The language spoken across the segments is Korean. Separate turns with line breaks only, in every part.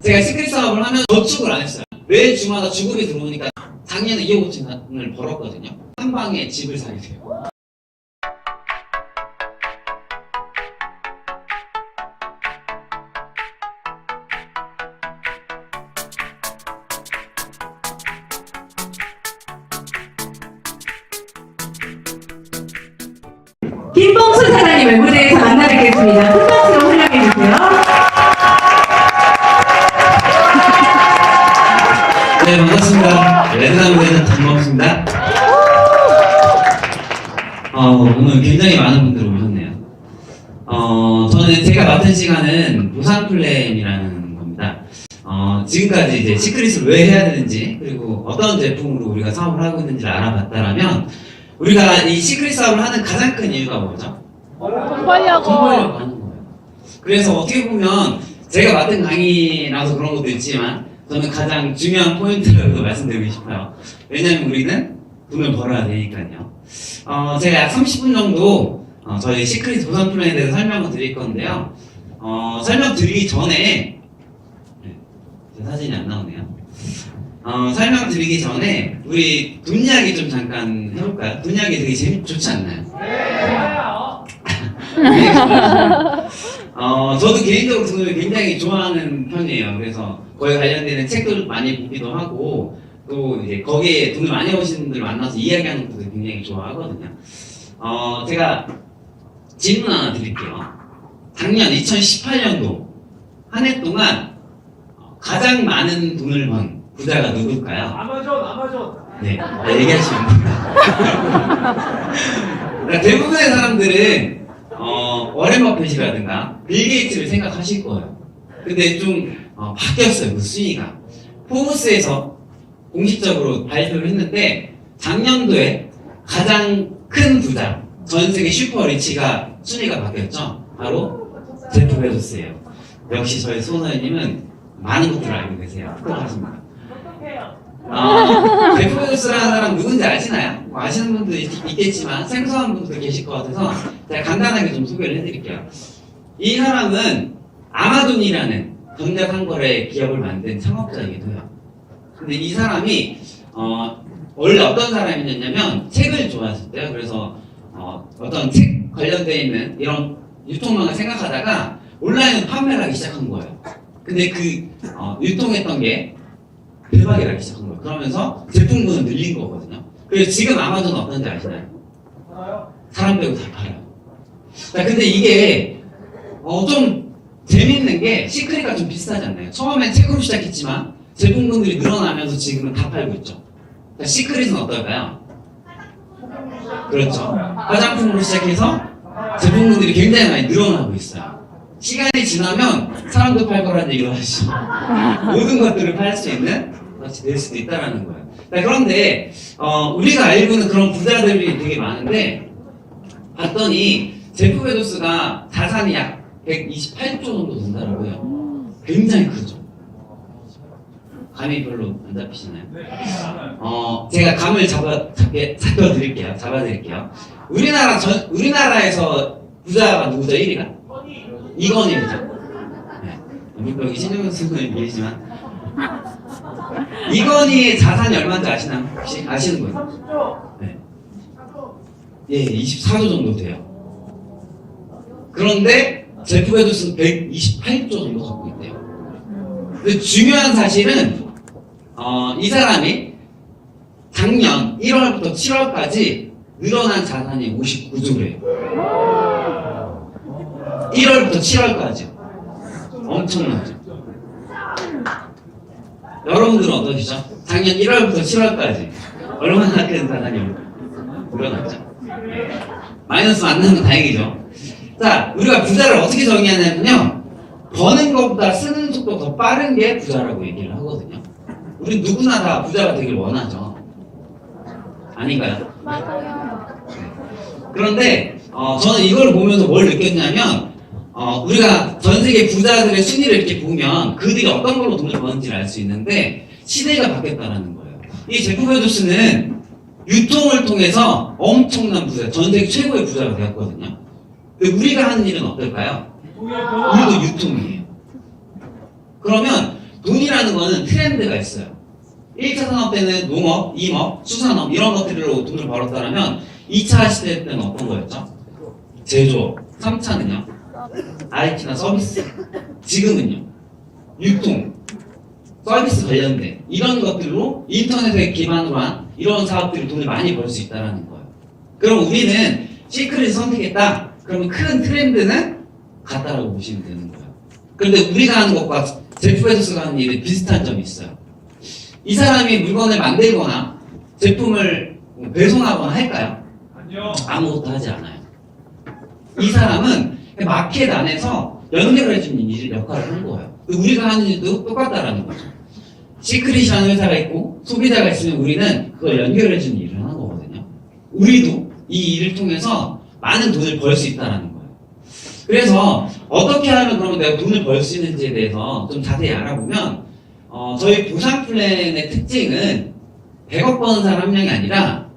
제가 시크릿 사업을 하면 저축을 안 했어요. 매 주마다 주급이 들어오니까 작년에 2억 5천을 벌었거든요. 한 방에 집을 사게 돼요.
김봉수 사장님을 무대에서 만나뵙겠습니다. 큰 박수로 환영해주세요.
네, 반갑습니다. 레드나무에는 김봉수입니다. 오늘 굉장히 많은 분들 오셨네요. 저는 제가 맡은 시간은 보상 플랜이라는 겁니다. 지금까지 이제 시크릿을 왜 해야 되는지, 그리고 어떤 제품으로 우리가 사업을 하고 있는지를 알아봤다라면, 우리가 이 시크릿 사업을 하는 가장 큰 이유가 뭐죠? 돈 벌려고 하는 거예요. 그래서 어떻게 보면 제가 맡은 강의라서 그런 것도 있지만 저는 가장 중요한 포인트라고 말씀드리고 싶어요. 왜냐하면 우리는 돈을 벌어야 되니까요. 제가 약 30분 정도 저희 시크릿 보상 플랜에 대해서 설명을 드릴 건데요. 설명드리기 전에 제 사진이 안 나오네요. 설명드리기 전에 우리 돈 이야기 좀 잠깐 해볼까요? 돈 이야기 되게 좋지 않나요? 네. 저도 개인적으로 돈을 굉장히 좋아하는 편이에요. 그래서 거기에 관련되는 책도 많이 보기도 하고 또 이제 거기에 돈을 많이 버시는 분들 만나서 이야기하는 것도 굉장히 좋아하거든요. 제가 질문 하나 드릴게요. 작년 2018년도 한 해 동안 가장 많은 돈을 번 부자가 누굴까요?
아마존.
네, 얘기하시면 됩니다. 그러니까 대부분의 사람들은 워렌 버핏이라든가 빌 게이츠를 생각하실 거예요. 근데 좀 바뀌었어요, 그 순위가. 포브스에서 공식적으로 발표를 했는데 작년도에 가장 큰 부자, 전 세계 슈퍼 리치가 순위가 바뀌었죠. 바로 제프 베조스예요. 역시 저희 소나이님은 많은 것들을 알고 계세요. 똑똑하십니다. 제프 베조스라는 사람 누군지 아시나요? 아시는 분도 있겠지만 생소한 분들도 계실 것 같아서 제가 간단하게 좀 소개를 해드릴게요. 이 사람은 아마존이라는 전자상거래 기업을 만든 창업자이기도 해요. 근데 이 사람이 원래 어떤 사람이었냐면 책을 좋아했었대요. 그래서 어떤 책 관련되어 있는 이런 유통망을 생각하다가 온라인으로 판매를 하기 시작한 거예요. 근데 그 유통했던 게 대박이 나기 시작한 거예요. 그러면서 제품군은 늘린 거거든요. 그래서 지금 아마존은 어떤지 아시나요? 사람 빼고 다 팔아요. 자, 근데 이게 좀 재밌는 게 시크릿과 좀 비슷하지 않나요? 처음엔 책으로 시작했지만 제품군들이 늘어나면서 지금은 다 팔고 있죠. 자, 시크릿은 어떨까요? 그렇죠. 화장품으로 시작해서 제품군들이 굉장히 많이 늘어나고 있어요. 시간이 지나면 사람도 팔 거라는 얘기를 하시죠. 모든 것들을 팔 수 있는 것이 될 수도 있다는 거예요. 자, 그런데 우리가 알고 있는 그런 부자들이 되게 많은데 봤더니 제프 베조스가 자산이 약 128조 정도 된다고 해요. 굉장히 크죠. 감이 별로 안 잡히시나요? 제가 감을 잡아드릴게요. 우리나라에서 부자가 누구죠? 1위가? 이건희입니다. 네. 물론 여기 신영근 선생님 계시지만 이건희의 자산이 얼마인지 아시나요? 혹시 아시는 거예요? 네. 예, 24조 정도 돼요. 그런데 제프 베조스는 128조 정도 갖고 있대요. 근데 중요한 사실은 이 사람이 작년 1월부터 7월까지 늘어난 자산이 59조래요. 1월부터 7월까지요. 엄청나죠. 여러분들은 어떠시죠? 작년 1월부터 7월까지 얼마나 큰 자산이 늘어났죠? 마이너스 안 나는 건 다행이죠. 자, 우리가 부자를 어떻게 정의하냐면요, 버는 것보다 쓰는 속도가 더 빠른 게 부자라고 얘기를 하거든요. 우리 누구나 다 부자가 되길 원하죠. 아닌가요?
맞아요.
그런데 저는 이걸 보면서 뭘 느꼈냐면 우리가 전 세계 부자들의 순위를 이렇게 보면 그들이 어떤 걸로 돈을 버는지를 알 수 있는데 시대가 바뀌었다는 거예요. 이 제프 베조스는 유통을 통해서 엄청난 부자, 전 세계 최고의 부자가 되었거든요. 근데 우리가 하는 일은 어떨까요? 우리도 유통이에요. 그러면 돈이라는 거는 트렌드가 있어요. 1차 산업 때는 농업, 임업, 수산업 이런 것들로 돈을 벌었다면 2차 시대 때는 어떤 거였죠? 제조업. 3차는요? IT나 서비스. 지금은요? 유통, 서비스 관련된 이런 것들로 인터넷에 기반으로 한 이런 사업들이 돈을 많이 벌 수 있다는 거예요. 그럼 우리는 시크릿을 선택했다. 그러면 큰 트렌드는 같다라고 보시면 되는 거예요. 그런데 우리가 하는 것과 제프 베조스가 하는 일은 비슷한 점이 있어요. 이 사람이 물건을 만들거나 제품을 배송하거나 할까요?
아니요.
아무것도 하지 않아요. 이 사람은 마켓 안에서 연결해주는 일 역할을 하는 거예요. 우리가 하는 일도 똑같다라는 거죠. 시크릿이라는 회사가 있고 소비자가 있으면 우리는 그걸 연결해주는 일을 하는 거거든요. 우리도 이 일을 통해서 많은 돈을 벌 수 있다는 거예요. 그래서 어떻게 하면 그러면 내가 돈을 벌 수 있는지에 대해서 좀 자세히 알아보면 저희 보상 플랜의 특징은 100억 버는 사람 한 명이 아니라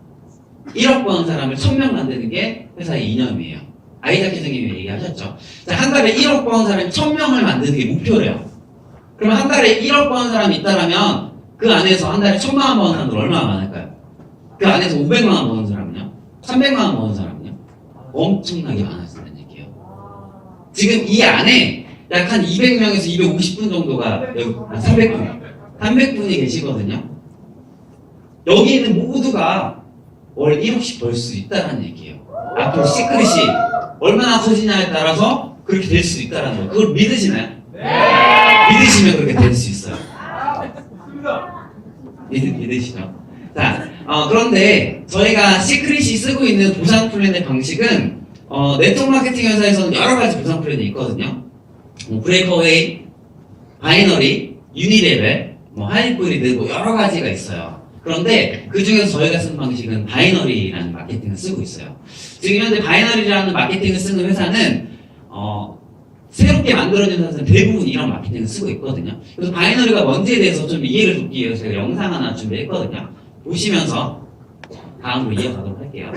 1억 버는 사람을 1000명 만드는 게 회사의 이념이에요. 아이작 선생님이 얘기하셨죠. 자, 한 달에 1억 버는 사람이 1000명을 만드는 게 목표래요. 그러면 한 달에 1억 버는 사람이 있다면 그 안에서 한 달에 1000만 원 버는 사람들 얼마나 많을까요? 그 안에서 500만 원 버는 사람은요? 300만 원 버는 사람은요? 엄청나게 많아진다는 얘기예요. 지금 이 안에 약 한 200명에서 250분 정도가 여기 300분이 계시거든요. 여기 있는 모두가 월 1억씩 벌 수 있다는 얘기예요. 앞으로 시크릿이 얼마나 커지냐에 따라서 그렇게 될 수 있다는 거예요. 그걸 믿으시나요?
네.
믿으시면 그렇게 될 수 있어요.
맞습니다.
믿으시죠? 자, 그런데 저희가 시크릿이 쓰고 있는 보상 플랜의 방식은 네트워크 마케팅 회사에서는 여러 가지 보상 플랜이 있거든요. 브레이크어웨이, 바이너리, 유니레벨, 하이브리드 여러 가지가 있어요. 그런데 그 중에서 저희가 쓰는 방식은 바이너리라는 마케팅을 쓰고 있어요. 지금 현재 바이너리라는 마케팅을 쓰는 회사는 새롭게 만들어진 회사는 대부분 이런 마케팅을 쓰고 있거든요. 그래서 바이너리가 뭔지에 대해서 좀 이해를 돕기 위해서 제가 영상 하나 준비했거든요. 보시면서 다음으로 이어가도록 할게요.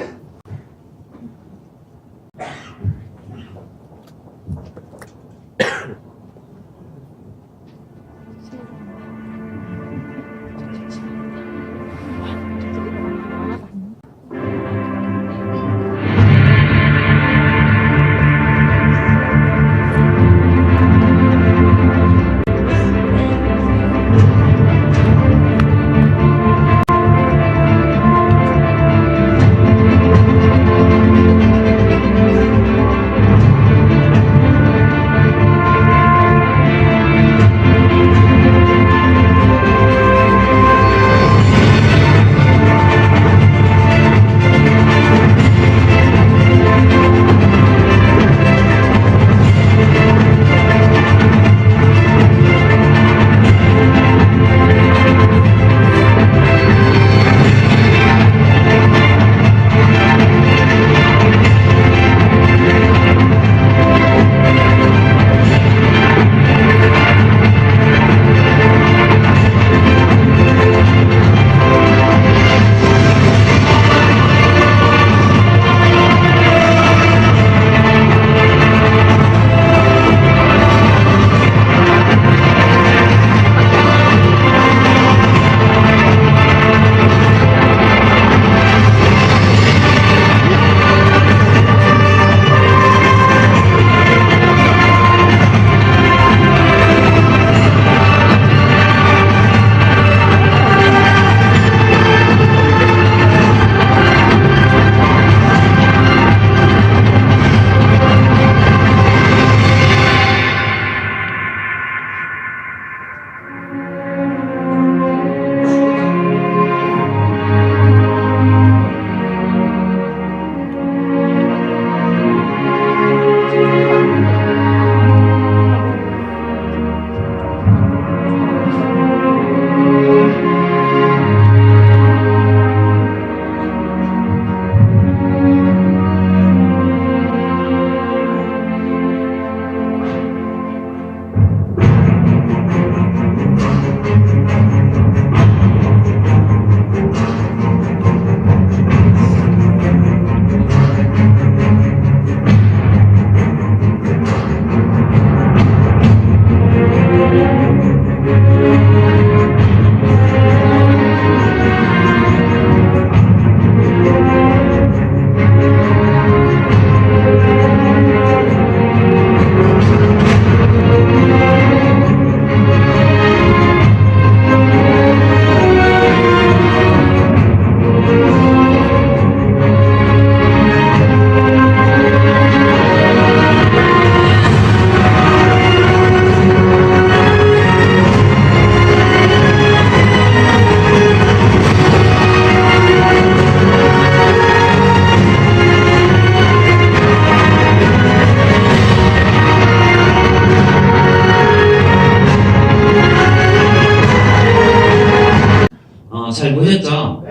잘 보셨죠?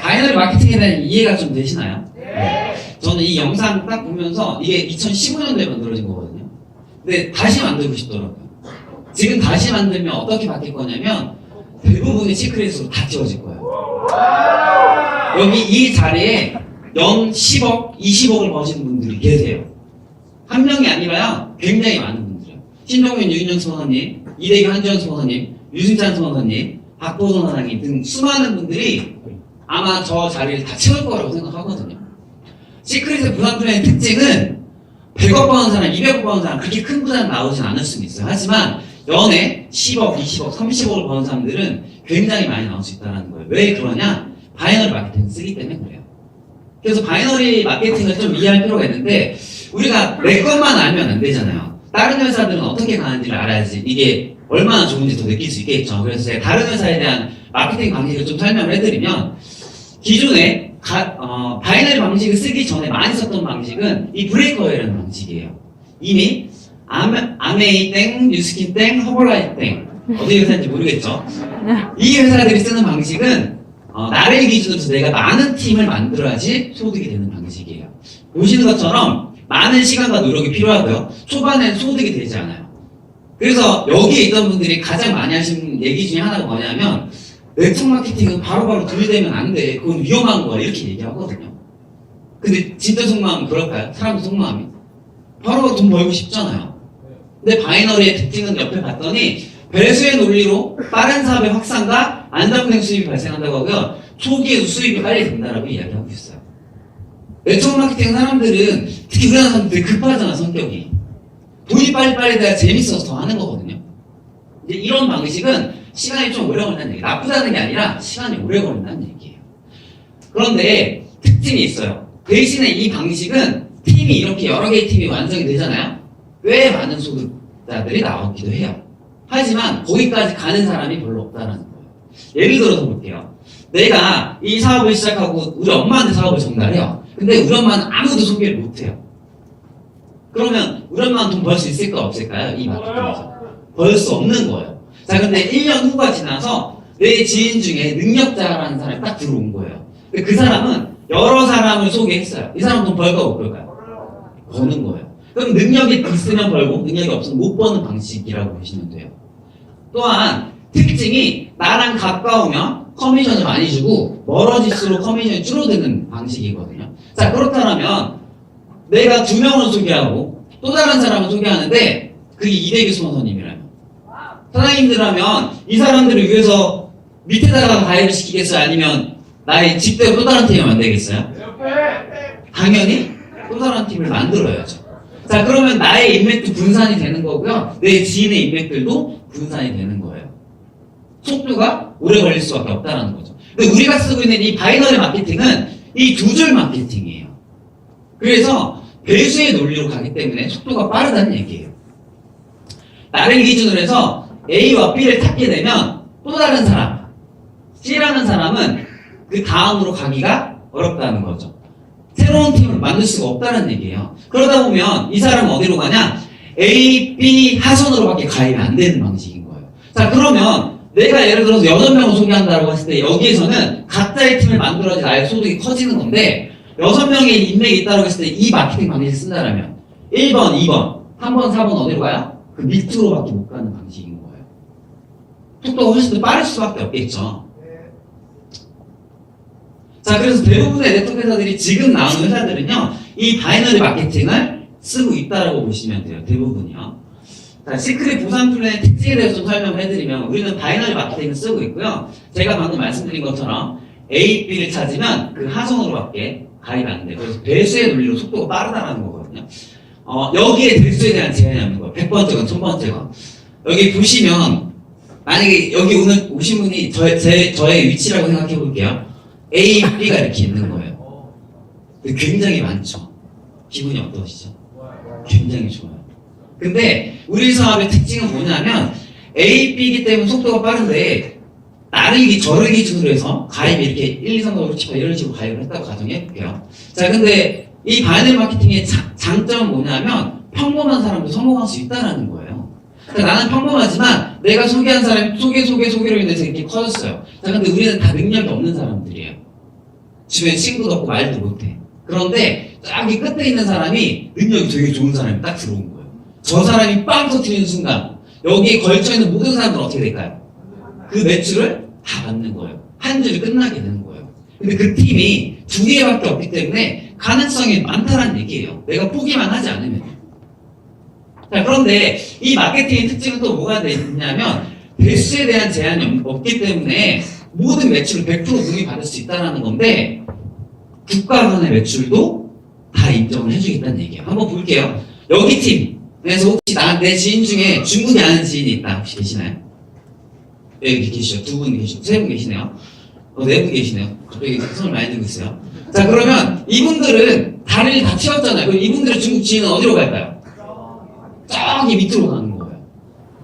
바이너리 마케팅에 대한 이해가 좀 되시나요? 저는 이 영상 딱 보면서 이게 2015년도에 만들어진 거거든요. 근데 다시 만들고 싶더라고요. 지금 다시 만들면 어떻게 바뀔 거냐면 대부분의 시크릿으로 다 지워질 거예요. 여기 이 자리에 연 10억, 20억을 버시는 분들이 계세요. 한 명이 아니라요. 굉장히 많은 분들이요. 신종민, 유인영 선원님, 이대규, 한지원 선원님, 유승찬 선원님, 박보선 사장님 등 수많은 분들이 아마 저 자리를 다 채울 거라고 생각하거든요. 시크릿의 부산 플랜의 특징은 100억 버는 사람, 200억 버는 사람 그렇게 큰 부산 나오진 않을 수는 있어요. 하지만 연에 10억, 20억, 30억을 버는 사람들은 굉장히 많이 나올 수 있다는 거예요. 왜 그러냐? 바이너리 마케팅을 쓰기 때문에 그래요. 그래서 바이너리 마케팅을 좀 이해할 필요가 있는데 우리가 내 것만 알면 안 되잖아요. 다른 회사들은 어떻게 가는지를 알아야지 이게 얼마나 좋은지 더 느낄 수 있겠죠. 그래서 제가 다른 회사에 대한 마케팅 방식을 좀 설명을 해드리면 기존에 바이너리 방식을 쓰기 전에 많이 썼던 방식은 이 브레이커웨이라는 방식이에요. 이미 아메이 땡, 뉴스킨 땡, 허벌라이트 땡 어디 회사인지 모르겠죠. 이 회사들이 쓰는 방식은 나를 기준으로 해서 내가 많은 팀을 만들어야지 소득이 되는 방식이에요. 보시는 것처럼 많은 시간과 노력이 필요하고요. 초반엔 소득이 되지 않아요. 그래서 여기에 있던 분들이 가장 많이 하시는 얘기 중에 하나가 뭐냐면 네트워크 마케팅은 바로바로 들이대면 안 돼. 그건 위험한 거야. 이렇게 얘기하거든요. 근데 진짜 속마음은 그럴까요? 사람들 속마음이. 바로바로 돈 벌고 싶잖아요. 근데 바이너리의 특징은 옆에 봤더니 배수의 논리로 빠른 사업의 확산과 안정된 수입이 발생한다고 하고요. 초기에도 수입이 빨리 된다라고 이야기하고 있어요. 네트워크 마케팅 사람들은 특히 우리나라 사람들이 급하잖아 성격이. 돈이 빨리빨리 돼야 재밌어서 더 하는 거거든요. 이제 이런 방식은 시간이 좀 오래 걸린다는 얘기예요. 나쁘다는 게 아니라 시간이 오래 걸린다는 얘기예요. 그런데 특징이 있어요. 대신에 이 방식은 팀이 이렇게 여러 개의 팀이 완성이 되잖아요. 꽤 많은 소득자들이 나오기도 해요. 하지만 거기까지 가는 사람이 별로 없다는 거예요. 예를 들어서 볼게요. 내가 이 사업을 시작하고 우리 엄마한테 사업을 전달해요. 근데 우리 엄마는 아무도 소개를 못해요. 그러면 우리 엄마는 돈 벌 수 있을까 없을까요? 이 마케팅에서. 벌 수 없는 거예요. 자, 근데 1년 후가 지나서 내 지인 중에 능력자라는 사람이 딱 들어온 거예요. 근데 그 사람은 여러 사람을 소개했어요. 이 사람 돈 벌까 못 벌까요? 버는 거예요. 그럼 능력이 있으면 벌고 능력이 없으면 못 버는 방식이라고 보시면 돼요. 또한 특징이 나랑 가까우면 커미션을 많이 주고 멀어질수록 커미션이 줄어드는 방식이거든요. 자, 그렇다면 내가 2명을 소개하고 또 다른 사람을 소개하는데 그게 이대규 선생님이라면 사장님들하면 이 사람들을 위해서 밑에다가 가입을 시키겠어요? 아니면 나의 집대로 또 다른 팀을 만들겠어요? 당연히 또 다른 팀을 만들어야죠. 자, 그러면 나의 인맥도 분산이 되는 거고요. 내 지인의 인맥들도 분산이 되는 거예요. 속도가 오래 걸릴 수밖에 없다는 거죠. 근데 우리가 쓰고 있는 이 바이너리 마케팅은 이 두 줄 마케팅이에요. 그래서 배수의 논리로 가기 때문에 속도가 빠르다는 얘기예요. 나를 기준으로 해서 A와 B를 찾게 되면 또 다른 사람, C라는 사람은 그 다음으로 가기가 어렵다는 거죠. 새로운 팀을 만들 수가 없다는 얘기예요. 그러다 보면 이 사람은 어디로 가냐? A, B 하선으로밖에 가입이 안 되는 방식인 거예요. 자, 그러면 내가 예를 들어서 6명을 소개한다고 했을 때 여기에서는 각자의 팀을 만들어야지 나의 소득이 커지는 건데 6명의 인맥이 있다고 했을 때 이 마케팅 방식을 쓴다면 1번, 2번, 3번, 4번 어디로 가요? 그 밑으로밖에 못 가는 방식인 거예요. 속도가 훨씬 더 빠를 수밖에 없겠죠. 자, 그래서 대부분의 네트워크 회사들이 지금 나오는 회사들은요, 이 바이너리 마케팅을 쓰고 있다고 보시면 돼요. 대부분이요. 자, 시크릿 보상 플랜의 특징에 대해서 좀 설명을 해드리면, 우리는 바이너리 마케팅을 쓰고 있고요. 제가 방금 말씀드린 것처럼 A, B를 찾으면 그 하선으로밖에 가입이 안 돼요. 그래서 배수의 논리로 속도가 빠르다는 거거든요. 여기에 대수에 대한 제한이 없는 거예요. 100번째 건, 1000번째 건. 여기 보시면, 만약에 여기 오늘 오신 분이 저의 위치라고 생각해 볼게요. A, B가 이렇게 있는 거예요. 굉장히 많죠. 기분이 어떠시죠? 굉장히 좋아요. 근데 우리 사업의 특징은 뭐냐면 A, B이기 때문에 속도가 빠른데 저를 기준으로 해서 가입이 이렇게 1, 2, 3, 4, 5, 6, 7, 8 이런 식으로 가입을 했다고 가정해 볼게요. 자, 근데 이 바이너리 마케팅의 장점은 뭐냐면 평범한 사람도 성공할 수 있다는 거예요. 그러니까 나는 평범하지만 내가 소개한 사람이 소개로 인해서 이렇게 커졌어요. 자, 근데 우리는 다 능력이 없는 사람들이에요. 주변에 친구도 없고 말도 못해. 그런데 저기 끝에 있는 사람이 능력이 되게 좋은 사람이 딱 들어온 거예요. 저 사람이 빵 터트리는 순간 여기에 걸쳐있는 모든 사람들은 어떻게 될까요? 그 매출을 다 받는 거예요. 한 줄이 끝나게 되는 거예요. 근데 그 팀이 두 개밖에 없기 때문에 가능성이 많다는 얘기예요. 내가 포기만 하지 않으면. 자, 그런데 이 마케팅의 특징은 또 뭐가 되냐면 배수에 대한 제한이 없기 때문에 모든 매출을 100% 누이 받을 수 있다는 건데 국가 간의 매출도 다 인정을 해주겠다는 얘기예요. 한번 볼게요. 여기 팀에서 혹시 내 지인 중에 중국에 아는 지인이 있다 혹시 계시나요? 여기 계시죠. 2분 계시고 3분 계시네요. 4분 계시네요. 갑자기 손을 많이 들고 있어요. 자, 그러면 이분들은 다리를 다 튀었잖아요. 그럼 이분들의 중국 지인은 어디로 갈까요? 저기 밑으로 가는 거예요.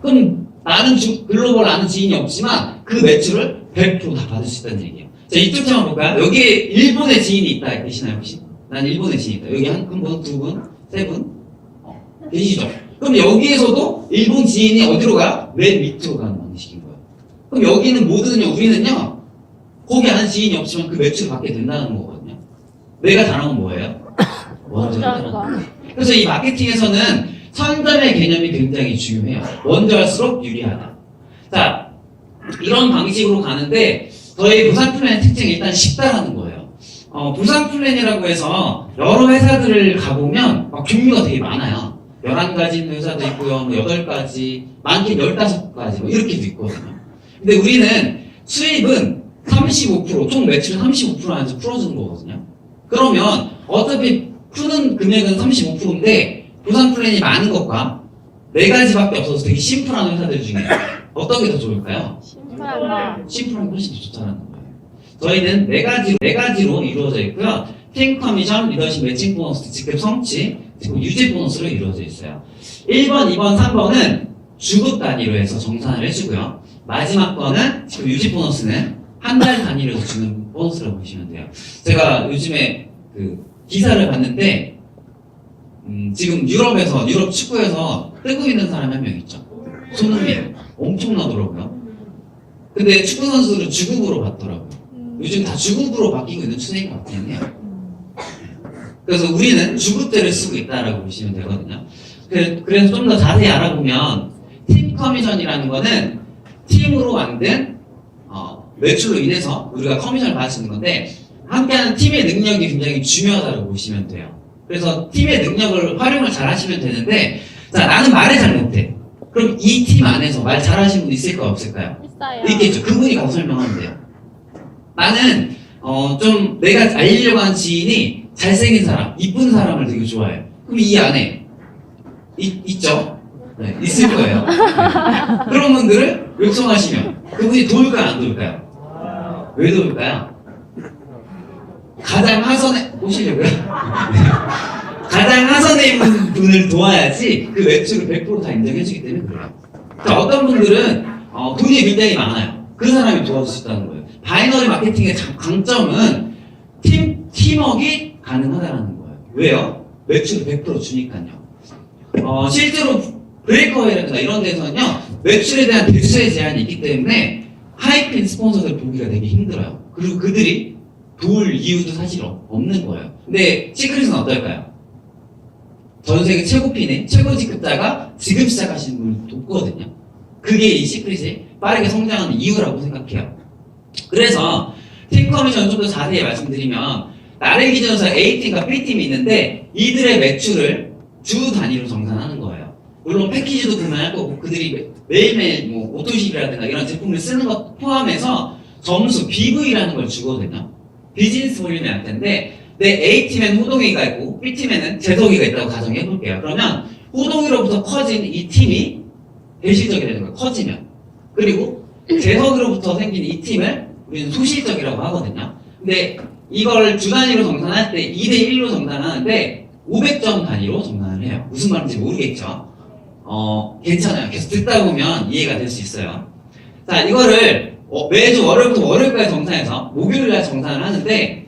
그럼 나는 글로벌 아는 지인이 없지만 그 매출을 100% 다 받을 수 있다는 얘기예요. 자, 이쪽 한번 볼까요? 여기에 일본의 지인이 있다 계시나요 혹시? 난 일본의 지인이 있다. 여기 한 분, 2분, 3분 계시죠? 그럼 여기에서도 일본 지인이 어디로 가요? 맨 밑으로 가는 방식인 거예요. 그럼 여기는 뭐든요, 우리는요, 거기 아는 지인이 없지만 그 매출을 받게 된다는 거거든요. 내가 잘한 건 뭐예요? 먼저 하는 거예요. 그래서 이 마케팅에서는 선점의 개념이 굉장히 중요해요. 먼저 할수록 유리하다. 자, 이런 방식으로 가는데 저희 부산 플랜의 특징이 일단 쉽다라는 거예요. 부산 플랜이라고 해서 여러 회사들을 가보면 막 종류가 되게 많아요. 11가지 있는 회사도 있고요, 뭐 8가지, 많긴 15가지, 뭐 이렇게도 있거든요. 근데 우리는 수입은 35%, 총 매출 35% 안에서 풀어주는 거거든요. 그러면 어차피 푸는 금액은 35%인데 부산 플랜이 많은 것과 4가지밖에 없어서 되게 심플한 회사들 중에 어떤 게 더 좋을까요? 심플한 게 훨씬 더 좋다는 거예요. 저희는 4가지로 이루어져 있고요. 팀 커미션, 리더십 매칭 보너스, 직급 성취, 그리고 유지 보너스로 이루어져 있어요. 1번, 2번, 3번은 주급 단위로 해서 정산을 해주고요. 마지막 거는 지금 유지 보너스는 한 달 단위로 해서 주는 보너스라고 보시면 돼요. 제가 요즘에 그 기사를 봤는데 지금 유럽 축구에서 뜨고 있는 사람이 한 명 있죠. 손흥민. 엄청나더라고요. 근데 축구 선수들은 주급으로 받더라고요. 요즘 다 주급으로 바뀌고 있는 추세인 것 같긴 해요. 그래서 우리는 주급제를 쓰고 있다라고 보시면 되거든요. 그래서 좀 더 자세히 알아보면 팀 커미션이라는 거는 팀으로 만든 매출로 인해서 우리가 커미션을 받을 수 있는 건데 함께하는 팀의 능력이 굉장히 중요하다고 보시면 돼요. 그래서 팀의 능력을 활용을 잘 하시면 되는데 자, 나는 말을 잘 못해. 그럼 이 팀 안에서 말 잘하시는 분 있을까요? 없을까요?
있어요.
있겠죠. 그분이 가서 설명하면 돼요. 나는 좀 내가 알리려고 하는 지인이 잘생긴 사람, 이쁜 사람을 되게 좋아해요. 그럼 이 안에 있죠? 네, 있을 거예요. 네. 그런 분들을 요청하시면 그분이 도울까요? 안 도울까요? 왜 도울까요? 가장 하선에 오시려고요? 가장 하선에 있는 분을 도와야지 그 매출을 100% 다 인정해주기 때문에 그래요. 자, 어떤 분들은 돈이 굉장히 많아요. 그 사람이 도와줄 수 있다는 거예요. 바이너리 마케팅의 강점은 팀워크가 가능하다는 거예요. 왜요? 매출을 100% 주니까요. 실제로 브레이커웨이라든가 이런 데서는요, 매출에 대한 대수의 제한이 있기 때문에 하이핀 스폰서들 보기가 되게 힘들어요. 그리고 그들이 도울 이유도 사실 없는 거예요. 근데 시크릿은 어떨까요? 전 세계 최고 핀의 최고 직급자가 지금 시작하시는 분을 돕거든요. 그게 이 시크릿이 빠르게 성장하는 이유라고 생각해요. 그래서 팀 커미션 좀 더 자세히 말씀드리면 나를 기준으로 A팀과 B팀이 있는데 이들의 매출을 주 단위로 정산하는 거예요. 물론 패키지도 구매할 거고 그들이 매일매일 뭐 오토십이라든가 이런 제품을 쓰는 것 포함해서 점수 BV라는 걸 주거든요. 비즈니스 볼륨이 할 텐데 내 A팀에는 호동이가 있고 B팀에는 재석이가 있다고 가정해 볼게요. 그러면 호동이로부터 커진 이 팀이 대실적이 되는 거예요. 커지면. 그리고 재석이로부터 생긴 이 팀을 우리는 소실적이라고 하거든요. 근데 이걸 주 단위로 정산할 때 2대1로 정산하는데 500점 단위로 정산을 해요. 무슨 말인지 모르겠죠? 괜찮아요. 계속 듣다 보면 이해가 될 수 있어요. 자, 이거를 매주 월요일부터 월요일까지 정산해서 목요일날 정산을 하는데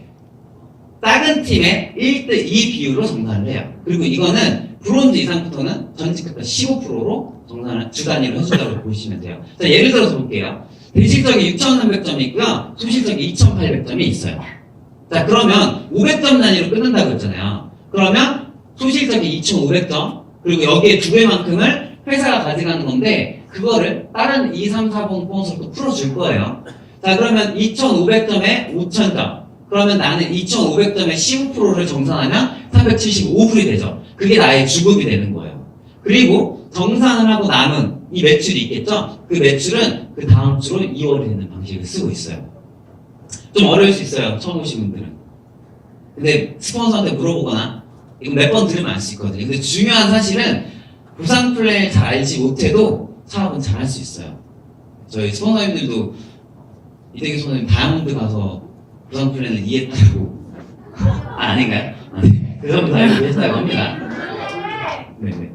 작은 팀의 1대2 비율로 정산을 해요. 그리고 이거는 브론즈 이상부터는 전직급과 15%로 정산을 주 단위로 해준다고 보시면 돼요. 자, 예를 들어서 볼게요. 대실적이 6,300점이 있고요. 소실적이 2,800점이 있어요. 자, 그러면 500점 단위로 끊는다고 했잖아요. 그러면 소실적이 2,500점, 그리고 여기에 두 배만큼을 회사가 가져가는 건데, 그거를 다른 2, 3, 4번 보너스로 또 풀어줄 거예요. 자, 그러면 2,500점에 5,000점. 그러면 나는 2,500점에 15%를 정산하면 375불이 되죠. 그게 나의 주급이 되는 거예요. 그리고 정산을 하고 남은 이 매출이 있겠죠? 그 매출은 그 다음 주로 2월이 되는 방식을 쓰고 있어요. 좀 어려울 수 있어요. 처음 오신 분들은. 근데 스폰서한테 물어보거나 이거 몇 번 들으면 알 수 있거든요. 근데 중요한 사실은 보상 플랜을 잘 알지 못해도 사업은 잘 할 수 있어요. 저희 스폰서님들도 이대기 스폰서님 다이아몬드 가서 보상 플랜을 이해했다고 아닌가요? 네. 그 정도 알고 계시다고 합니다. 네네.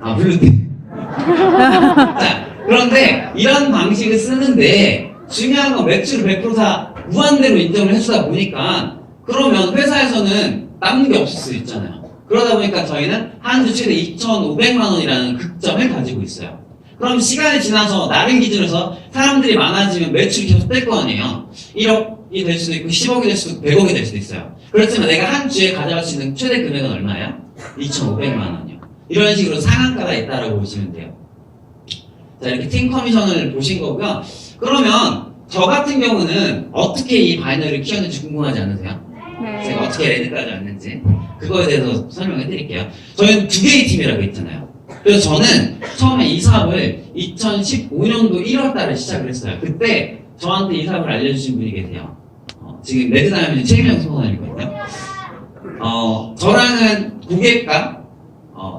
아, 블루팀. 자, 그런데 이런 방식을 쓰는데 중요한 건 매출을 100% 무한대로 인정을 해주다 보니까 그러면 회사에서는 남는 게 없을 수 있잖아요. 그러다 보니까 저희는 한 주 최대 2,500만 원이라는 극점을 가지고 있어요. 그럼 시간이 지나서 나름 기준에서 사람들이 많아지면 매출이 계속 될 거 아니에요. 1억이 될 수도 있고 10억이 될 수도 있고 100억이 될 수도 있어요. 그렇지만 내가 한 주에 가져갈 수 있는 최대 금액은 얼마예요? 2,500만 원이요. 이런 식으로 상한가가 있다라고 보시면 돼요. 자, 이렇게 팀 커미션을 보신 거고요. 그러면 저 같은 경우는 어떻게 이 바이너리를 키웠는지 궁금하지 않으세요? 제가 어떻게 레드까지 왔는지 그거에 대해서 설명해 드릴게요. 저희는 두 개의 팀이라고 했잖아요. 그래서 저는 처음에 이 사업을 2015년도 1월 달에 시작을 했어요. 그때 저한테 이 사업을 알려주신 분이 계세요. 지금 레드다이아몬드 최민영 소장님이거든요. 저랑은 고객과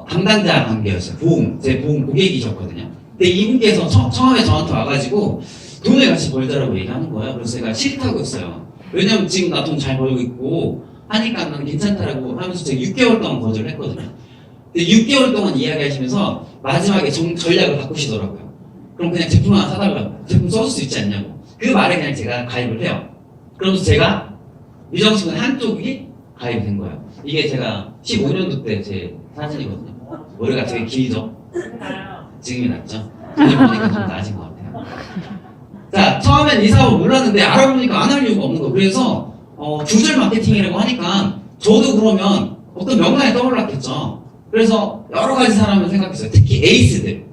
담당자 관계였어요. 제 보험 고객이셨거든요. 근데 이분께서 처음에 저한테 와가지고 돈을 같이 벌자라고 얘기하는 거예요. 그래서 제가 싫다고 했어요. 왜냐면 지금 나 돈 잘 벌고 있고 하니까 나는 괜찮다라고 하면서 제가 6개월 동안 거절을 했거든요. 근데 6개월 동안 이야기하시면서 마지막에 전략을 바꾸시더라고요. 그럼 그냥 제품 하나 사달라고, 제품 써줄 수 있지 않냐고. 그 말에 그냥 제가 가입을 해요. 그러면서 제가 유정수는 한쪽이 가입이 된 거예요. 이게 제가 15년도 때 제 사진이거든요. 머리가 되게 길죠? 지금이 낫죠? 지금 보니까 좀 나아진 것 같아요. 자, 처음엔 이 사업을 몰랐는데 알아보니까 안 할 이유가 없는 거예요. 그래서 주절 마케팅이라고 하니까 저도 그러면 어떤 명단이 떠올랐겠죠. 그래서 여러 가지 사람을 생각했어요. 특히 에이스들.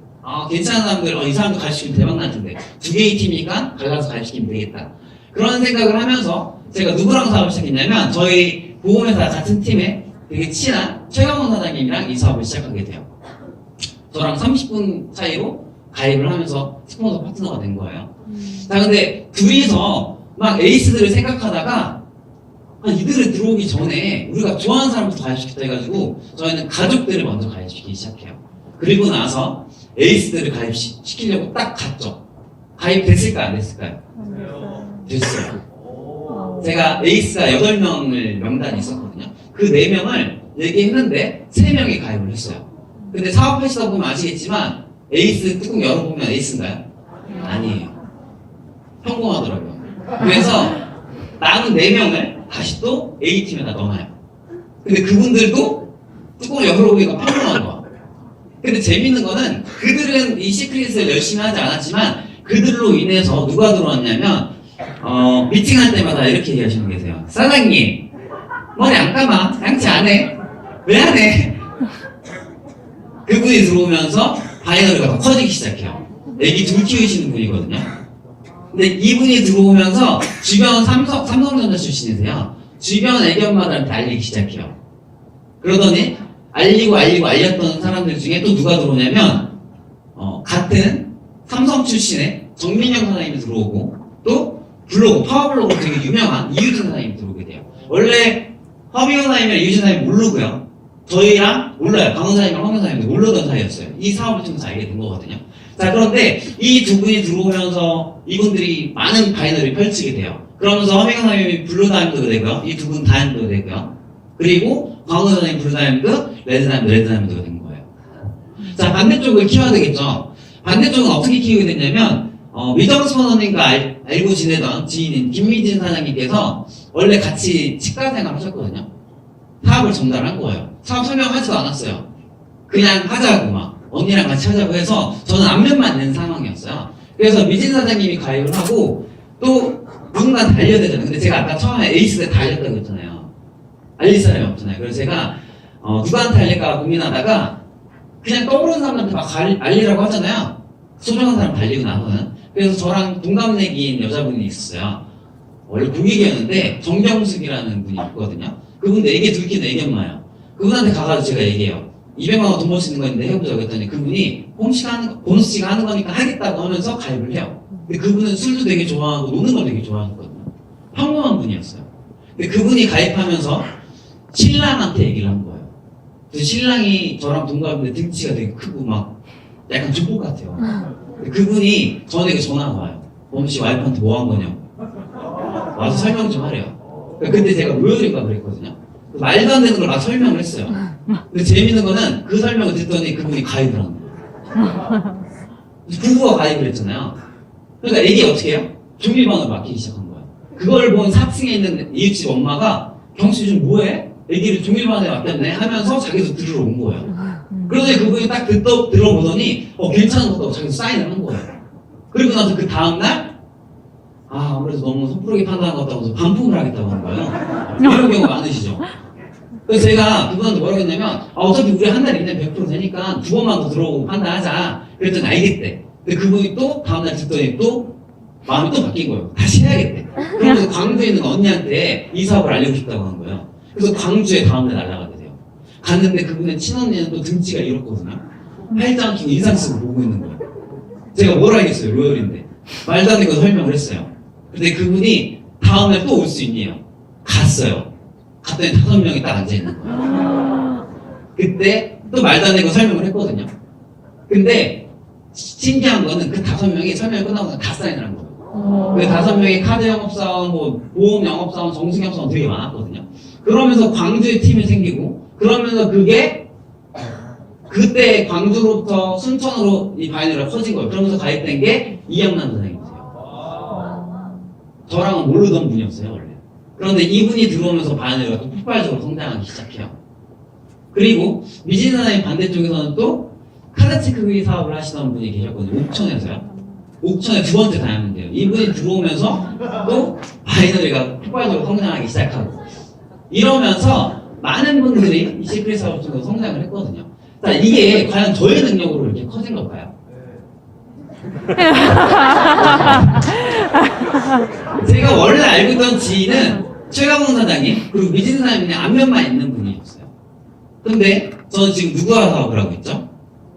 괜찮은 사람들, 이 사람도 가르치면 대박 날 텐데 두 개의 팀이니까 갈라서 가르치면 되겠다. 그런 생각을 하면서 제가 누구랑 사업을 시작했냐면 저희 보험회사 같은 팀에 되게 친한 최강원 사장님이랑 이 사업을 시작하게 돼요. 저랑 30분 차이로 가입을 하면서 스폰서 파트너가 된 거예요. 자, 근데 둘이서 막 에이스들을 생각하다가 이들을 들어오기 전에 우리가 좋아하는 사람부터 가입시켰다 해가지고 저희는 가족들을 먼저 가입시키기 시작해요. 그리고 나서 에이스들을 가입시키려고 딱 갔죠. 가입됐을까요? 안 됐을까요? 됐어요. 제가 에이스가 8명을 명단이 있었거든요. 그 4명을 얘기했는데 3명이 가입을 했어요. 근데 사업하시다 보면 아시겠지만 에이스 뚜껑 열어보면 에이스인가요? 아니에요. 성공하더라고요. 그래서 남은 4명을 다시 또 A팀에다 넣어놔요. 근데 그분들도 뚜껑을 열어보니까 평범한 거야. 근데 재밌는 거는 그들은 이 시크릿을 열심히 하지 않았지만 그들로 인해서 누가 들어왔냐면 미팅할 때마다 이렇게 얘기하시는 분 계세요. 사장님 머리 안 감아? 양치 안 해? 왜 안 해? 그분이 들어오면서 바이너리가 더 커지기 시작해요. 애기 둘 키우시는 분이거든요. 근데 이분이 들어오면서 주변 삼성전자 출신이세요. 주변 애견마들한테 알리기 시작해요. 그러더니 알렸던 사람들 중에 또 누가 들어오냐면 같은 삼성 출신의 정민영 사장님이 들어오고 또 파워블로그 되게 유명한 이유진 사장님이 들어오게 돼요. 원래 허민영 사장님이랑 이유진 사장님 모르고요. 저희랑 몰라요. 강원 사장님이랑 황경 사장님도 모르던 사이였어요. 이 사업을 통해서 알게 된 거거든요. 자, 그런데 이 두 분이 들어오면서 이분들이 많은 바이너리를 펼치게 돼요. 그러면서 허민경 사장님이 블루다이아몬드가 되고요. 이 두 분 다이아몬드가 되고요. 그리고 강원 사장님 블루다이아몬드, 레드다이아몬드가 된 거예요. 자, 반대쪽을 키워야 되겠죠. 반대쪽은 어떻게 키우게 됐냐면 미정 스포너님과 알고 지내던 지인인 김미진 사장님께서 원래 같이 치과 생활을 하셨거든요. 사업을 전달한 거예요. 사업 설명하지도 않았어요. 그냥 하자고 막 언니랑 같이 하자고 해서 저는 안면만 낸 상황이었어요. 그래서 미진 사장님이 가입을 하고 또 누군가 달려야 되잖아요. 근데 제가 아까 처음에 에이스 때 달렸다고 했잖아요. 알릴 사람이 없잖아요. 그래서 제가 누구한테 알릴까 고민하다가 그냥 떠오르는 사람한테 막 알리라고 하잖아요. 소중한 사람 달리고 나서는. 그래서 저랑 동갑내기인 여자분이 있었어요. 원래 공익이었는데 정경숙이라는 분이 있거든요. 그분 애기 둘 키는 애기 엄마예요. 그분한테 가가지고 제가 얘기해요. 200만 원 돈 벌 수 있는 거 있는데 해보자고 했더니 그분이 보너스 씨가 하는 거니까 하겠다고 하면서 가입을 해요. 근데 그분은 술도 되게 좋아하고 노는 걸 되게 좋아하셨거든요. 평범한 분이었어요. 근데 그분이 가입하면서 신랑한테 얘기를 한 거예요. 그래서 신랑이 저랑 동갑인데 등치가 되게 크고 막 약간 족복 같아요. 근데 그분이 저한테 전화가 와요. 범씨 와이프한테 뭐 한 거냐고. 와서 설명 좀 하래요. 그때 제가 로열인가 그랬거든요. 말도 안 되는 걸 막 설명을 했어요. 근데 재밌는 거는 그 설명을 듣더니 그분이 가입을 한 거예요. 부부가 가입을 했잖아요. 그러니까 애기 어떻게 해요? 종일반으로 맡기기 시작한 거예요. 그걸 본 4층에 있는 이웃집 엄마가 경수 요즘 뭐해? 애기를 종일반에 맡겼네 하면서 자기도 들으러 온 거예요. 그러더니 그분이 딱 들어보더니 괜찮은 것 같다고 자기도 사인을 한 거예요. 그리고 나서 그 다음날 아무래도 너무 섣부르게 판단한 것 같다고 반품을 하겠다고 하는 거예요. 이런 경우가 많으시죠? 그래서 제가 그분한테 뭐라고 했냐면 어차피 우리 한 달 이내에 100% 되니까 2번만 더 들어오고 판단하자. 그랬더니 알겠대. 근데 그분이 또 다음날 듣더니 또 마음이 또 바뀐 거예요. 다시 해야겠대. 그러면서 광주에 있는 언니한테 이 사업을 알리고 싶다고 하는 거예요. 그래서 광주에 다음날 날아가게 돼요. 갔는데 그분의 친언니는 또 등치가 이렇거든요. 팔짱 끼고 인상 쓰고 보고 있는 거예요. 제가 뭘 알겠어요. 로열인데. 말도 안 되는 거 설명을 했어요. 근데 그분이 다음날 또 올 수 있네요. 갔어요. 갔더니 5명이 딱 앉아있는 거예요. 그때 또 말도 안 되는 거 설명을 했거든요. 근데 신기한 거는 그 5명이 설명이 끝나고 나서 다 사인을 한 거예요. 그 5명이 카드 영업사원, 뭐 보험 영업사원, 정승영사원 되게 많았거든요. 그러면서 광주에 팀이 생기고 그러면서 그게 그때 광주로부터 순천으로 이 바이너리가 커진 거예요. 그러면서 가입된 게 이영란 선생님이세요. 저랑은 모르던 분이었어요 원래. 그런데 이분이 들어오면서 바이너리가 또 폭발적으로 성장하기 시작해요. 그리고 미진 사장님 반대쪽에서는 또 카드 체크기 사업을 하시던 분이 계셨거든요. 옥천에서요. 옥천에 2번째 다녔는데요. 이분이 들어오면서 또 바이너리가 폭발적으로 성장하기 시작하고 이러면서 많은 분들이 이 시크릿 사업 중에서 성장을 했거든요. 자, 이게 과연 저의 능력으로 이렇게 커진 걸까요? 제가 원래 알고 있던 지인은 최강훈 사장님 그리고 미진 사장님의 안면만 있는 분이었어요. 근데 저는 지금 누가 사업을 하고 있죠?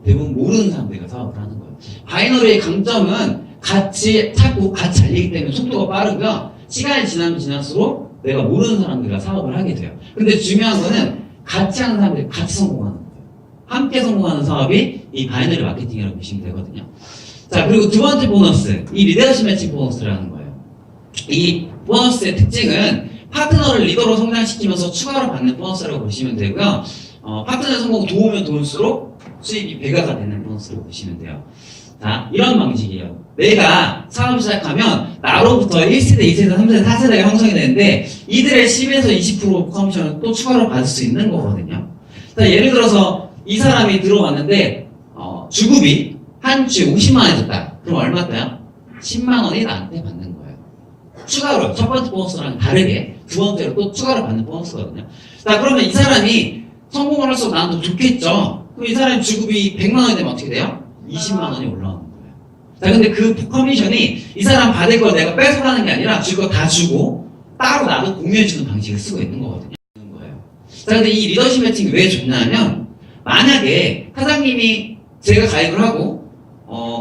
대부분 모르는 사람들이 사업을 하는 거예요. 바이너리의 강점은 같이 찾고 같이 알리기 때문에 속도가 빠르고요. 시간이 지나면 지날수록 내가 모르는 사람들과 사업을 하게 돼요. 근데 중요한 거는 같이 하는 사람들이 같이 성공하는 거예요. 함께 성공하는 사업이 이 바이너리 마케팅이라고 보시면 되거든요. 자, 그리고 두 번째 보너스, 이 리더십 매칭 보너스라는 거예요. 이 보너스의 특징은 파트너를 리더로 성장시키면서 추가로 받는 보너스라고 보시면 되고요. 파트너 성공 도우면 도울수록 수입이 배가가 되는 보너스라고 보시면 돼요. 자, 이런 방식이에요. 내가 사업 시작하면 나로부터 1세대, 2세대, 3세대, 4세대가 형성이 되는데 이들의 10에서 20% 커미션을 또 추가로 받을 수 있는 거거든요. 자, 예를 들어서 이 사람이 들어왔는데 주급이 한 주에 50만 원 줬다. 그럼 얼마 따요? 10만 원이 나한테 받는 거예요. 추가로 첫 번째 보너스랑 다르게 두 번째로 또 추가로 받는 보너스거든요. 자, 그러면 이 사람이 성공을 할수록 나는 더 좋겠죠. 그럼 이 사람이 주급이 100만 원이 되면 어떻게 돼요? 20만 원이 올라오는 거예요. 자, 근데 그 커미션이 이 사람 받을 걸 내가 뺏어가는 게 아니라 줄 거 다 주고 따로 나도 공유해주는 방식을 쓰고 있는 거거든요. 자, 근데 이 리더십 매칭이 왜 좋냐면 만약에 사장님이 제가 가입을 하고